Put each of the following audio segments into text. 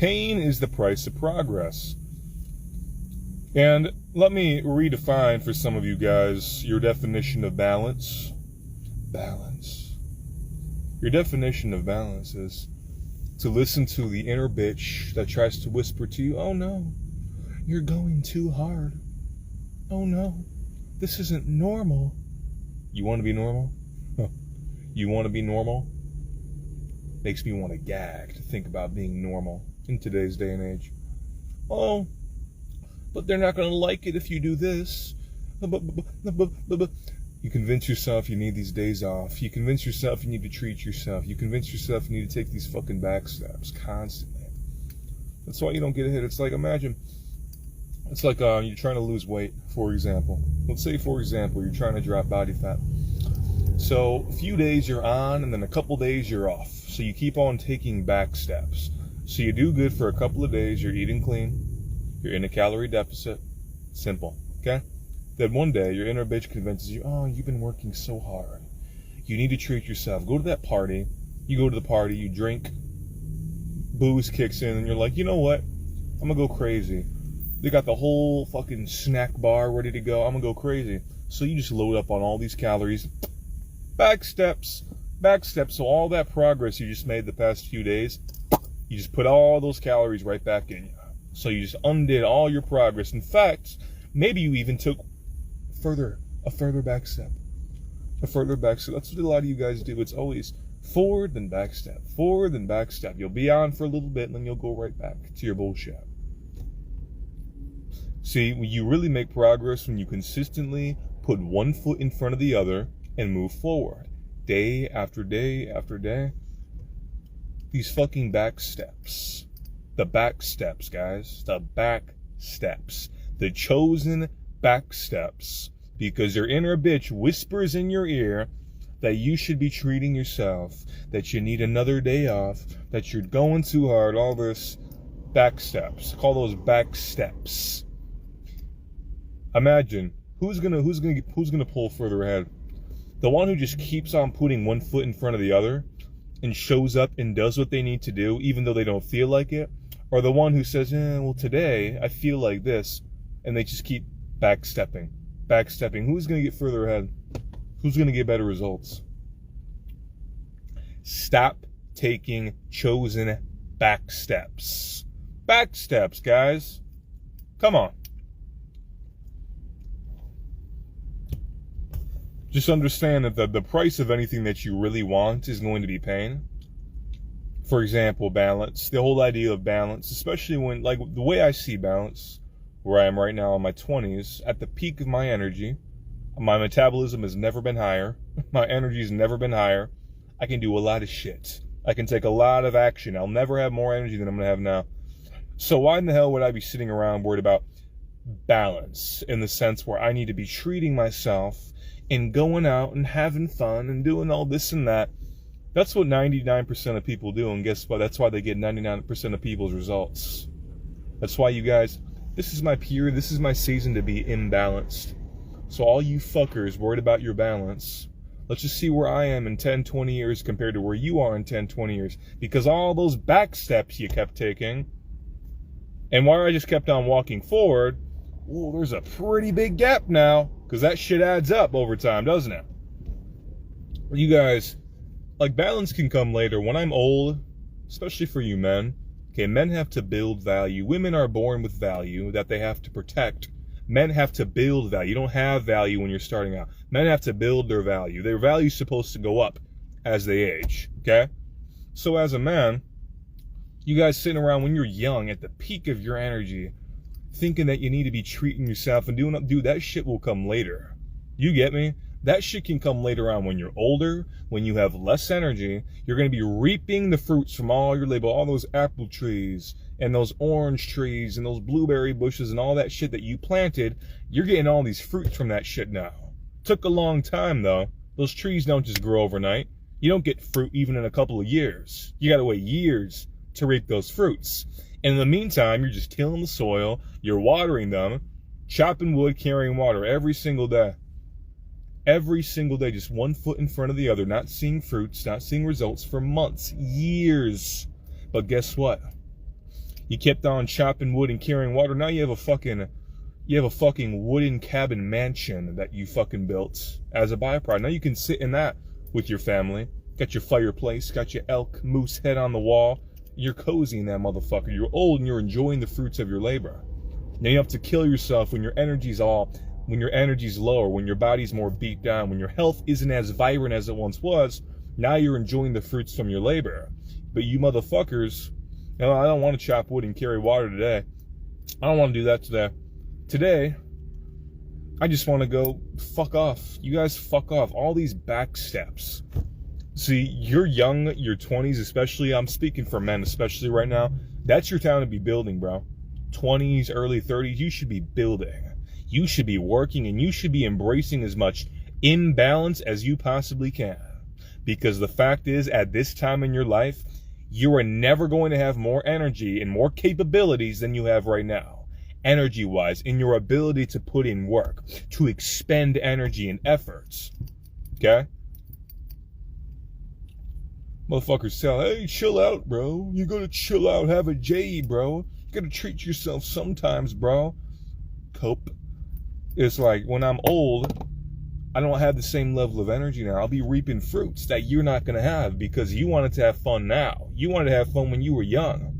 Pain is the price of progress. And let me redefine for some of you guys your definition of balance. Balance. Your definition of balance is to listen to the inner bitch that tries to whisper to you, oh no, you're going too hard. Oh no, this isn't normal. You want to be normal? You want to be normal? Makes me want to gag to think about being normal in today's day and age. Oh, but they're not going to like it if you do this. You convince yourself you need these days off. You convince yourself you need to treat yourself. You convince yourself you need to take these fucking back steps constantly. That's why you don't get ahead. It's like, imagine, it's like you're trying to lose weight, for example. Let's say, for example, you're trying to drop body fat. So a few days you're on, and then a couple days you're off. So you keep on taking back steps. So you do good for a couple of days. You're eating clean. You're in a calorie deficit. Simple, okay? Then one day, your inner bitch convinces you, oh, you've been working so hard. You need to treat yourself. Go to that party. You go to the party, you drink. Booze kicks in, and you're like, you know what? I'm going to go crazy. They got the whole fucking snack bar ready to go. I'm going to go crazy. So you just load up on all these calories. Back steps. Back steps. So all that progress you just made the past few days, you just put all those calories right back in you. So you just undid all your progress. In fact, maybe you even took a further back step. A further back step. That's what a lot of you guys do. It's always forward, then back step. Forward, then back step. You'll be on for a little bit, and then you'll go right back to your bullshit. See, you really make progress when you consistently put one foot in front of the other and move forward. Day after day after day. These fucking back steps. The back steps, guys. The back steps. The chosen back steps. Because your inner bitch whispers in your ear that you should be treating yourself, that you need another day off, that you're going too hard, all this. Back steps. Call those back steps. Imagine who's gonna pull further ahead? The one who just keeps on putting one foot in front of the other and shows up and does what they need to do even though they don't feel like it? Or the one who says, well, today I feel like this, and they just keep backstepping. Who's going to get further ahead? Who's going to get better results? Stop taking chosen back steps. Back steps, guys. Come on. Just understand that the price of anything that you really want is going to be pain. For example, balance. The whole idea of balance, especially when, like, the way I see balance, where I am right now in my 20s, at the peak of my energy, my metabolism has never been higher. My energy's never been higher. I can do a lot of shit. I can take a lot of action. I'll never have more energy than I'm going to have now. So why in the hell would I be sitting around worried about balance in the sense where I need to be treating myself and going out and having fun and doing all this and that? That's what 99% of people do, and guess what? That's why they get 99% of people's results. That's why you guys, this is my period, this is my season to be imbalanced. So all you fuckers worried about your balance, let's just see where I am in 10, 20 years compared to where you are in 10, 20 years. Because all those back steps you kept taking, and while I just kept on walking forward, ooh, there's a pretty big gap now. Because that shit adds up over time, doesn't it? You guys, like, balance can come later. When I'm old, especially for you men, okay, men have to build value. Women are born with value that they have to protect. Men have to build value. You don't have value when you're starting out. Men have to build their value. Their value's supposed to go up as they age, okay? So as a man, you guys sitting around when you're young at the peak of your energy, thinking that you need to be treating yourself and doing, dude, that shit will come later. You get me? That shit can come later on when you're older, when you have less energy. You're going to be reaping the fruits from all your labor, all those apple trees and those orange trees and those blueberry bushes and all that shit that you planted. You're getting all these fruits from that shit now. Took a long time, though. Those trees don't just grow overnight. You don't get fruit even in a couple of years. You got to wait years to reap those fruits. And in the meantime, you're just tilling the soil, you're watering them, chopping wood, carrying water every single day. Every single day, just one foot in front of the other, not seeing fruits, not seeing results for months, years. But guess what? You kept on chopping wood and carrying water. Now you have a fucking wooden cabin mansion that you fucking built as a byproduct. Now you can sit in that with your family. Got your fireplace, got your elk moose head on the wall. You're cozy in that motherfucker. You're old and you're enjoying the fruits of your labor. Now you have to kill yourself when your energy's low, or when your body's more beat down, when your health isn't as vibrant as it once was. Now you're enjoying the fruits from your labor. But you motherfuckers, no, I don't want to chop wood and carry water today. I don't want to do that today. Today, I just want to go fuck off. You guys fuck off. All these back steps. See, you're young, your 20s especially. I'm speaking for men especially right now. That's your time to be building, bro. 20s, early 30s, you should be building. You should be working, and you should be embracing as much imbalance as you possibly can. Because the fact is, at this time in your life, you are never going to have more energy and more capabilities than you have right now. Energy-wise, in your ability to put in work, to expend energy and efforts. Okay? Motherfuckers tell, hey, chill out, bro. You gotta chill out, have a J, bro. You gotta treat yourself sometimes, bro. Cope. It's like, when I'm old, I don't have the same level of energy now. I'll be reaping fruits that you're not going to have because you wanted to have fun now. You wanted to have fun when you were young.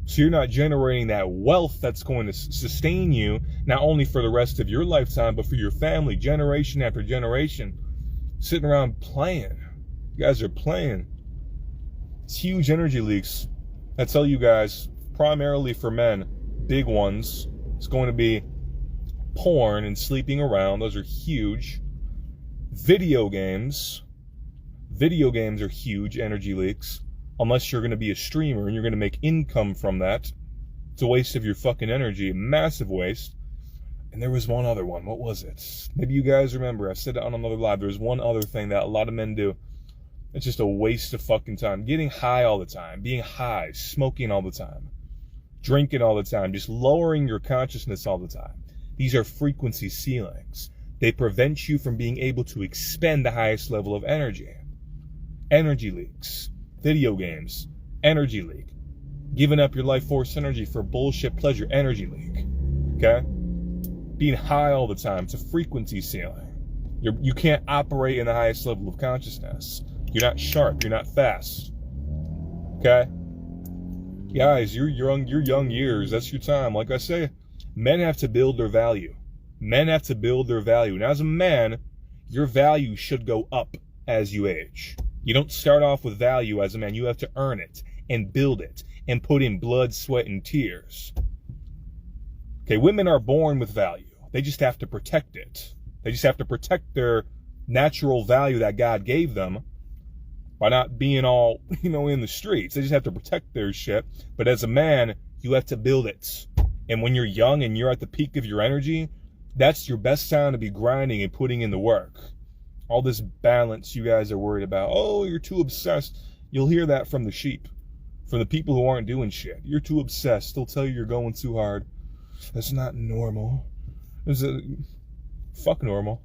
So you're not generating that wealth that's going to sustain you, not only for the rest of your lifetime, but for your family, generation after generation. Sitting around playing. You guys are playing. It's huge energy leaks. I tell you guys, primarily for men, big ones. It's going to be porn and sleeping around. Those are huge. Video games are huge energy leaks. Unless you're going to be a streamer and you're going to make income from that. It's a waste of your fucking energy. Massive waste. And there was one other one. What was it? Maybe you guys remember. I said it on another live. There's one other thing that a lot of men do. It's just a waste of fucking time. Getting high all the time. Being high. Smoking all the time. Drinking all the time. Just lowering your consciousness all the time. These are frequency ceilings. They prevent you from being able to expend the highest level of energy. Energy leaks. Video games. Energy leak. Giving up your life force energy for bullshit pleasure. Energy leak. Okay? Being high all the time. It's a frequency ceiling. You can't operate in the highest level of consciousness. You're not sharp. You're not fast. Okay? Guys, your young years. That's your time. Like I say, men have to build their value. Men have to build their value. And as a man, your value should go up as you age. You don't start off with value as a man. You have to earn it and build it and put in blood, sweat, and tears. Okay, women are born with value. They just have to protect it. They just have to protect their natural value that God gave them by not being all, in the streets. They just have to protect their shit. But as a man, you have to build it. And when you're young and you're at the peak of your energy, that's your best time to be grinding and putting in the work. All this balance you guys are worried about. Oh, you're too obsessed. You'll hear that from the sheep. From the people who aren't doing shit. You're too obsessed. They'll tell you you're going too hard. That's not normal. Fuck normal.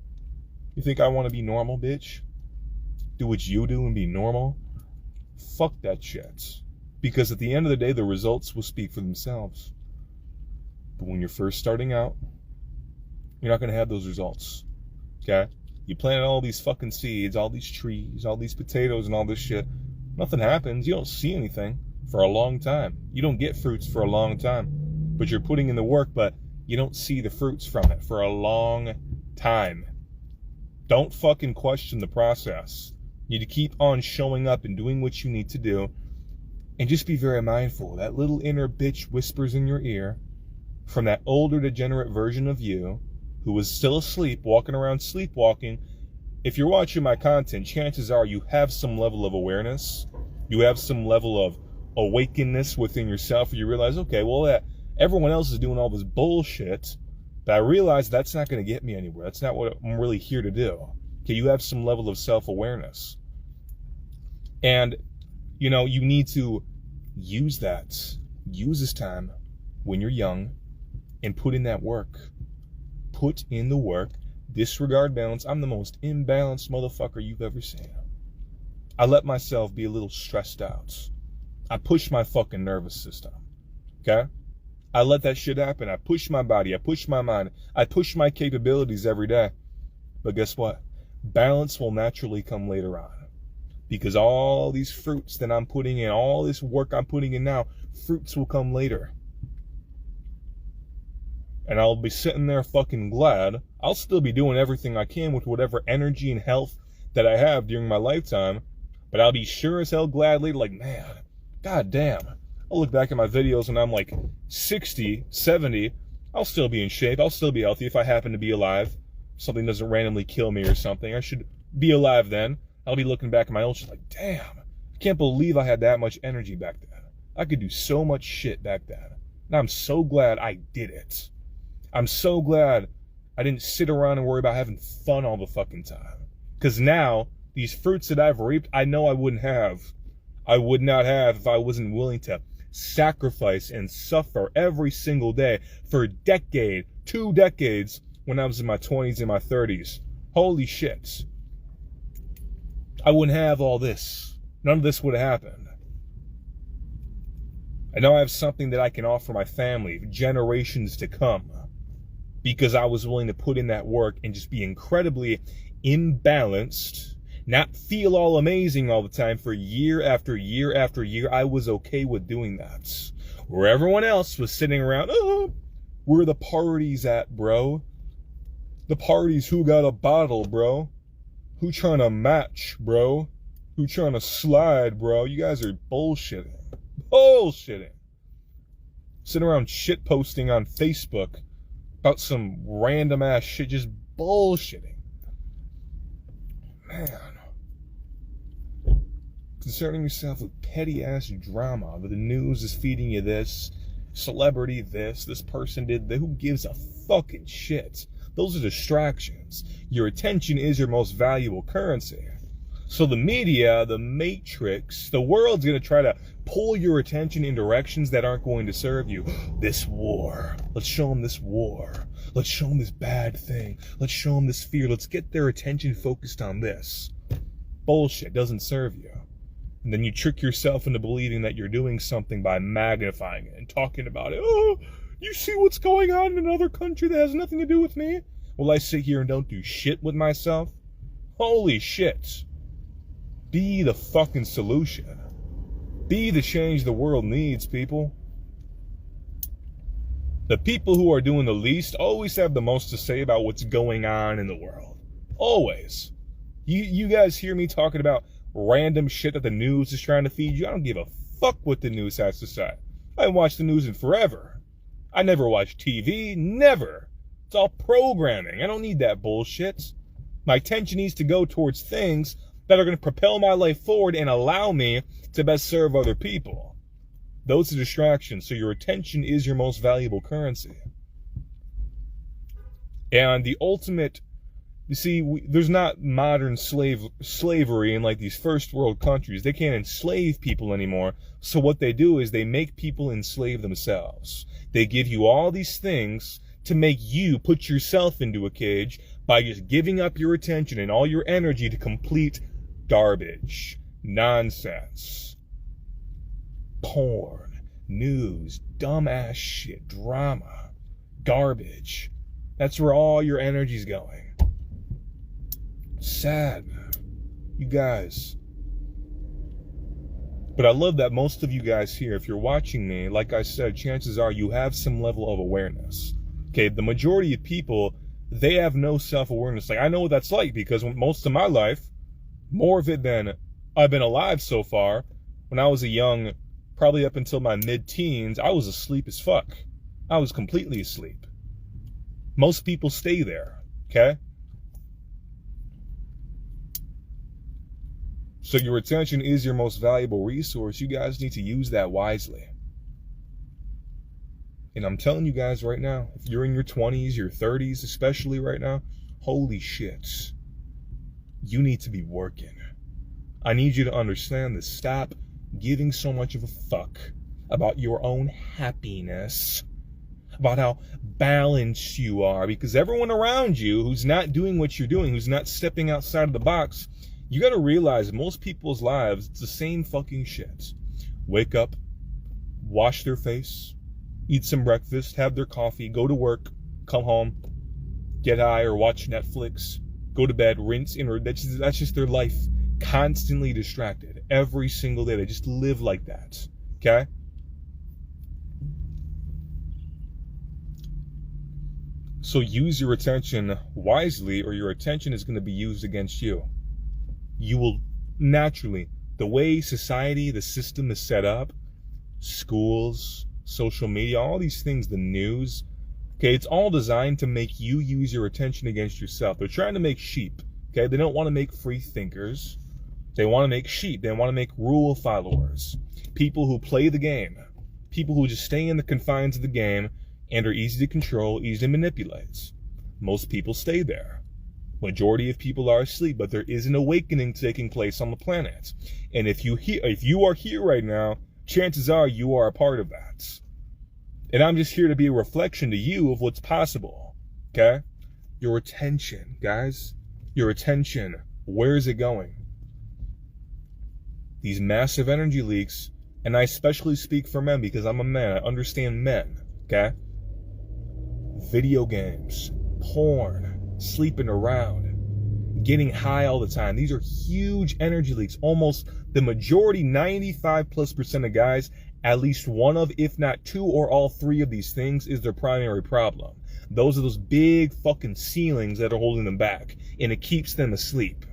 You think I want to be normal, bitch? Do what you do and be normal? Fuck that shit. Because at the end of the day, the results will speak for themselves. But when you're first starting out, you're not going to have those results. Okay? You planted all these fucking seeds, all these trees, all these potatoes and all this shit. Nothing happens. You don't see anything for a long time. You don't get fruits for a long time. But you're putting in the work, but you don't see the fruits from it for a long time. Don't fucking question the process. You need to keep on showing up and doing what you need to do. And just be very mindful. That little inner bitch whispers in your ear from that older degenerate version of you who was still asleep, walking around sleepwalking. If you're watching my content, chances are you have some level of awareness. You have some level of awakenness within yourself where you realize, okay, well, everyone else is doing all this bullshit, but I realize that's not going to get me anywhere. That's not what I'm really here to do. Okay, you have some level of self-awareness. And, you need to use that. Use this time when you're young and put in that work. Put in the work. Disregard balance. I'm the most imbalanced motherfucker you've ever seen. I let myself be a little stressed out. I push my fucking nervous system. Okay? I let that shit happen. I push my body. I push my mind. I push my capabilities every day. But guess what? Balance will naturally come later on. Because all these fruits that I'm putting in, all this work I'm putting in now, fruits will come later. And I'll be sitting there fucking glad. I'll still be doing everything I can with whatever energy and health that I have during my lifetime. But I'll be sure as hell glad later, like, man, god damn. I'll look back at my videos when I'm like 60, 70. I'll still be in shape. I'll still be healthy if I happen to be alive. Something doesn't randomly kill me or something. I should be alive then. I'll be looking back at my old shit like, damn, I can't believe I had that much energy back then. I could do so much shit back then. And I'm so glad I did it. I'm so glad I didn't sit around and worry about having fun all the fucking time. Because now, these fruits that I've reaped, I know I wouldn't have. I would not have if I wasn't willing to sacrifice and suffer every single day for a decade, 2 decades, when I was in my 20s and my 30s. Holy shit. I wouldn't have all this. None of this would have happened. I know I have something that I can offer my family, generations to come, because I was willing to put in that work and just be incredibly imbalanced, not feel all amazing all the time for year after year after year. I was okay with doing that. Where everyone else was sitting around, oh, where are the parties at, bro? The parties, who got a bottle, bro? Who trying to match, bro? Who trying to slide, bro? You guys are bullshitting. Bullshitting. Sitting around shit posting on Facebook about some random ass shit, just bullshitting. Man. Concerning yourself with petty ass drama, that the news is feeding you this, celebrity this person did that. Who gives a fucking shit? Those are distractions. Your attention is your most valuable currency. So the media, the matrix, the world's going to try to pull your attention in directions that aren't going to serve you. This war. Let's show them this war. Let's show them this bad thing. Let's show them this fear. Let's get their attention focused on this. Bullshit doesn't serve you. And then you trick yourself into believing that you're doing something by magnifying it and talking about it. Oh, you see what's going on in another country that has nothing to do with me? Will I sit here and don't do shit with myself? Holy shit. Be the fucking solution. Be the change the world needs, people. The people who are doing the least always have the most to say about what's going on in the world. Always. You guys hear me talking about random shit that the news is trying to feed you? I don't give a fuck what the news has to say. I haven't watched the news in forever. I never watch TV, never. It's all programming. I don't need that bullshit. My attention needs to go towards things that are going to propel my life forward and allow me to best serve other people. Those are distractions, so your attention is your most valuable currency. And the ultimate, you see, there's not modern slavery in like these first world countries. They can't enslave people anymore. So what they do is they make people enslave themselves. They give you all these things to make you put yourself into a cage by just giving up your attention and all your energy to complete garbage, nonsense, porn, news, dumbass shit, drama, garbage. That's where all your energy's going. Sad, you guys. But I love that most of you guys here, if you're watching me, like I said, chances are you have some level of awareness. Okay, the majority of people, they have no self-awareness. Like, I know what that's like because most of my life, more of it than I've been alive so far, when I was a young, probably up until my mid-teens, I was asleep as fuck. I was completely asleep. Most people stay there, okay? So your attention is your most valuable resource. You guys need to use that wisely. And I'm telling you guys right now, if you're in your 20s, your 30s, especially right now, holy shit, you need to be working. I need you to understand this. Stop giving so much of a fuck about your own happiness, about how balanced you are, because everyone around you who's not doing what you're doing, who's not stepping outside of the box, you got to realize most people's lives, it's the same fucking shit. Wake up, wash their face, eat some breakfast, have their coffee, go to work, come home, get high or watch Netflix, go to bed, rinse, that's just their life. Constantly distracted every single day. They just live like that. Okay? So use your attention wisely, or your attention is going to be used against you. You will naturally, the way society, the system is set up, schools, social media, all these things, the news, okay, it's all designed to make you use your attention against yourself. They're trying to make sheep, okay? They don't want to make free thinkers. They want to make sheep. They want to make rule followers. People who play the game. People who just stay in the confines of the game and are easy to control, easy to manipulate. Most people stay there. Majority of people are asleep, but there is an awakening taking place on the planet. And if you are here right now, chances are you are a part of that. And I'm just here to be a reflection to you of what's possible. Okay? Your attention, guys. Your attention. Where is it going? These massive energy leaks, and I especially speak for men because I'm a man. I understand men. Okay? Video games, porn, sleeping around, getting high all the time. These are huge energy leaks. Almost the majority, 95+% of guys, at least one of, if not two or all three of these things is their primary problem. Those are those big fucking ceilings that are holding them back, and it keeps them asleep.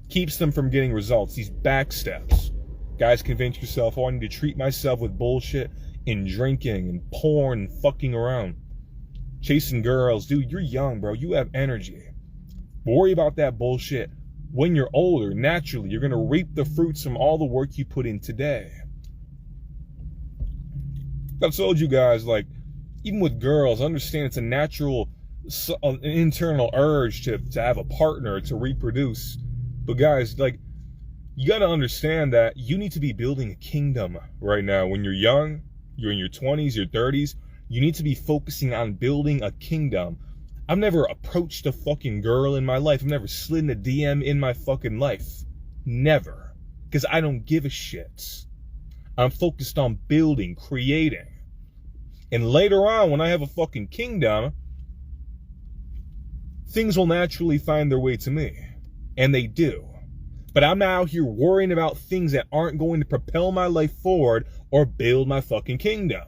Keeps them from getting results. These backsteps. Guys, convince yourself, oh, I need to treat myself with bullshit and drinking and porn and fucking around. Chasing girls. Dude, you're young, bro. You have energy. Worry about that bullshit. When you're older, naturally, you're going to reap the fruits from all the work you put in today. I've told you guys, like, even with girls, understand it's a natural, an internal urge to have a partner, to reproduce. But guys, like, you got to understand that you need to be building a kingdom right now. When you're young, you're in your 20s, your 30s, you need to be focusing on building a kingdom. I've never approached a fucking girl in my life. I've never slid in a DM in my fucking life. Never. Because I don't give a shit. I'm focused on building, creating. And later on, when I have a fucking kingdom, things will naturally find their way to me. And they do. But I'm not out here worrying about things that aren't going to propel my life forward or build my fucking kingdom.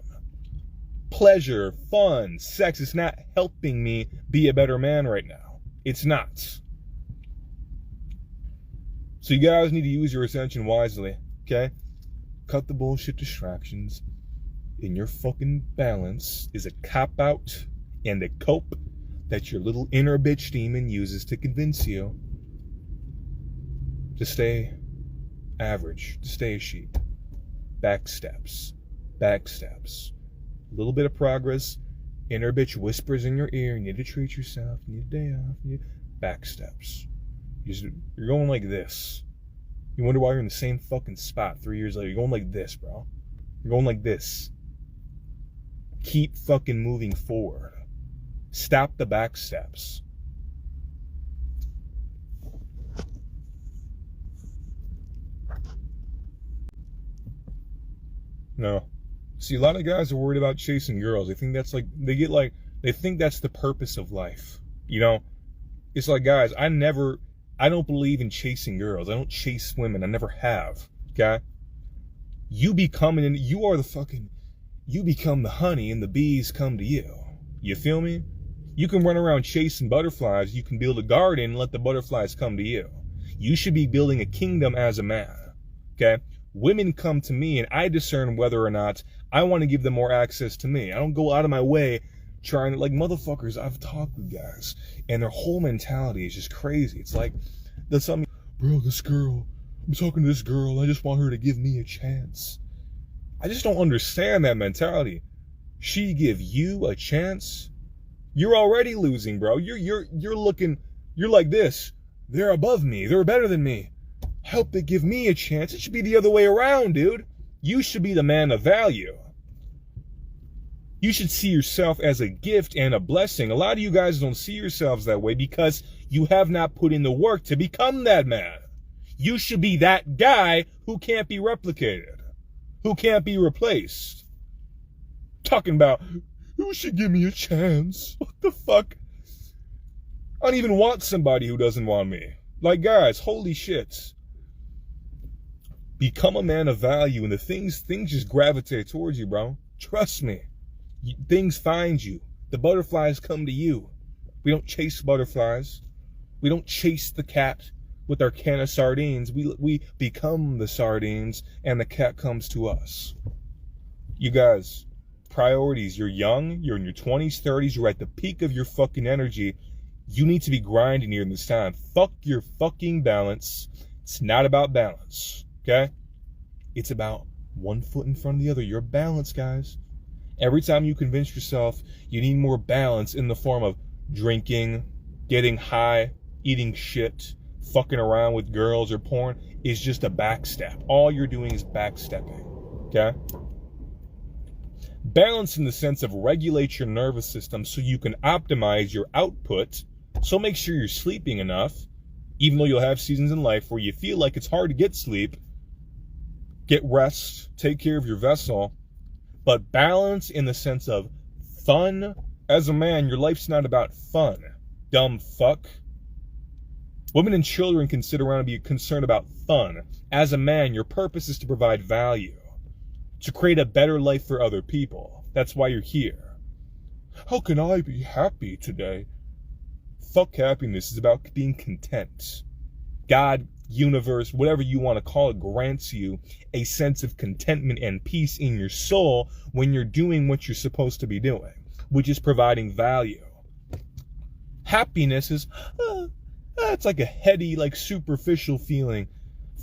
Pleasure, fun, sex, it's not helping me be a better man right now. It's not. So you guys need to use your attention wisely, okay? Cut the bullshit distractions. And your fucking balance is a cop-out and a cope that your little inner bitch demon uses to convince you to stay average, to stay a sheep. Backsteps. Backsteps. A little bit of progress. Inner bitch whispers in your ear, you need to treat yourself, you need a day off. Backsteps. You're going like this. You wonder why you're in the same fucking spot 3 years later. You're going like this, bro. You're going like this. Keep fucking moving forward. Stop the backsteps. No. See, a lot of guys are worried about chasing girls. They think that's like, they think that's the purpose of life. You know? It's like, guys, I don't believe in chasing girls. I don't chase women. I never have. Okay? You become the honey and the bees come to you. You feel me? You can run around chasing butterflies. You can build a garden and let the butterflies come to you. You should be building a kingdom as a man. Okay? Women come to me and I discern whether or not I want to give them more access to me. I don't go out of my way trying to, like, motherfuckers, I've talked with guys and their whole mentality is just crazy. It's like, they'll tell me, bro, I'm talking to this girl. I just want her to give me a chance. I just don't understand that mentality. She give you a chance? You're already losing, bro. You're like this. They're above me. They're better than me. I hope they give me a chance. It should be the other way around, dude. You should be the man of value. You should see yourself as a gift and a blessing. A lot of you guys don't see yourselves that way because you have not put in the work to become that man. You should be that guy who can't be replicated, who can't be replaced. talking about, who should give me a chance? What the fuck? I don't even want somebody who doesn't want me. Like, guys, holy shit. Become a man of value, and the things just gravitate towards you, bro. Trust me. Things find you. The butterflies come to you. We don't chase butterflies. We don't chase the cat with our can of sardines. We become the sardines, and the cat comes to us. You guys, priorities. You're young. You're in your 20s, 30s. You're at the peak of your fucking energy. You need to be grinding here in this time. Fuck your fucking balance. It's not about balance, okay? It's about one foot in front of the other. You're balanced, guys. Every time you convince yourself you need more balance in the form of drinking, getting high, eating shit, fucking around with girls or porn, is just a backstep. All you're doing is backstepping, okay? Balance in the sense of regulate your nervous system so you can optimize your output. So make sure you're sleeping enough, even though you'll have seasons in life where you feel like it's hard to get sleep. Get rest, take care of your vessel, but balance in the sense of fun. As a man, your life's not about fun, dumb fuck. Women and children can sit around and be concerned about fun. As a man, your purpose is to provide value, to create a better life for other people. That's why you're here. How can I be happy today? Fuck happiness. Is about being content. God, universe, whatever you want to call it, grants you a sense of contentment and peace in your soul when you're doing what you're supposed to be doing, which is providing value. Happiness is, it's like a heady, like superficial feeling.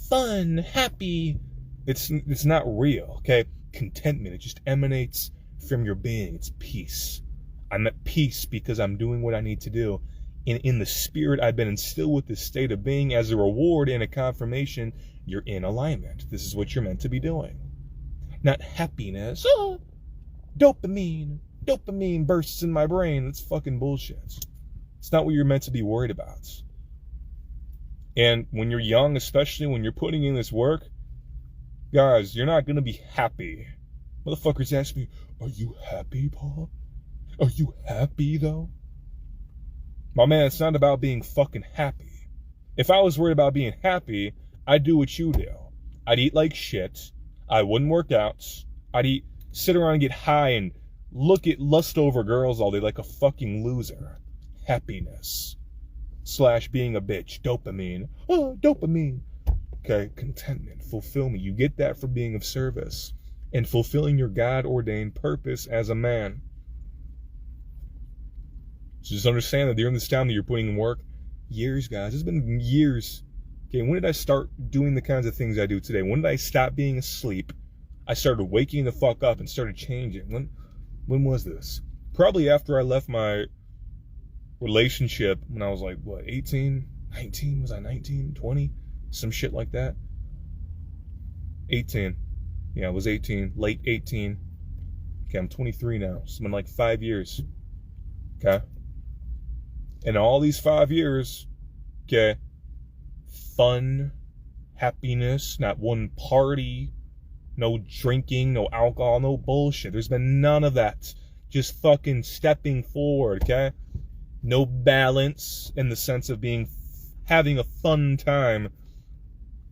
Fun, happy. It's not real, okay? Contentment, it just emanates from your being. It's peace. I'm at peace because I'm doing what I need to do. In the spirit, I've been instilled with this state of being as a reward and a confirmation. You're in alignment. This is what you're meant to be doing. Not happiness. Dopamine bursts in my brain. That's fucking bullshit. It's not what you're meant to be worried about. And when you're young, especially when you're putting in this work, guys, you're not going to be happy. Motherfuckers ask me, are you happy, Paul? Are you happy, though? My man, it's not about being fucking happy. If I was worried about being happy, I'd do what you do. I'd eat like shit. I wouldn't work out. I'd sit around and get high and lust over girls all day like a fucking loser. Happiness. / being a bitch. Dopamine. Dopamine. Okay, contentment, fulfillment. You get that for being of service and fulfilling your God-ordained purpose as a man. So just understand that during this time that you're putting in work, years, guys, it's been years. Okay, when did I start doing the kinds of things I do today? When did I stop being asleep? I started waking the fuck up and started changing. When was this? Probably after I left my relationship when I was like, 18, 19? Was I 19, 20? Some shit like that. 18. Yeah, I was 18, late 18. Okay, I'm 23 now. So it's been like 5 years. Okay? And all these 5 years, okay, fun, happiness, not one party, no drinking, no alcohol, no bullshit. There's been none of that. Just fucking stepping forward, okay? No balance in the sense of having a fun time.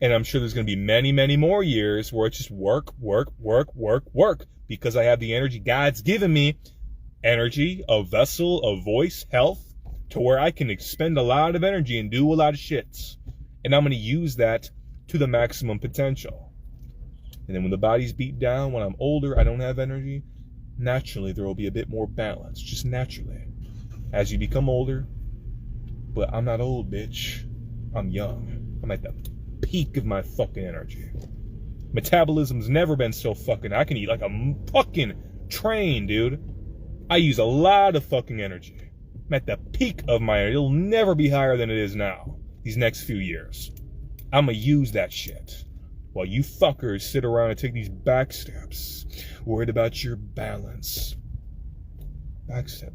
And I'm sure there's going to be many, many more years where it's just work, because I have the energy God's given me. Energy, a vessel, a voice, health, to where I can expend a lot of energy and do a lot of shits. And I'm going to use that to the maximum potential. And then when the body's beat down, when I'm older, I don't have energy, naturally there will be a bit more balance, just naturally. As you become older, but I'm not old, bitch. I'm young. I'm at the peak of my fucking energy. Metabolism's never been so fucking, I can eat like a fucking train, dude. I use a lot of fucking energy. I'm at the peak of my energy. It'll never be higher than it is now, these next few years. I'm gonna use that shit. While you fuckers sit around and take these back steps, worried about your balance. Backstep.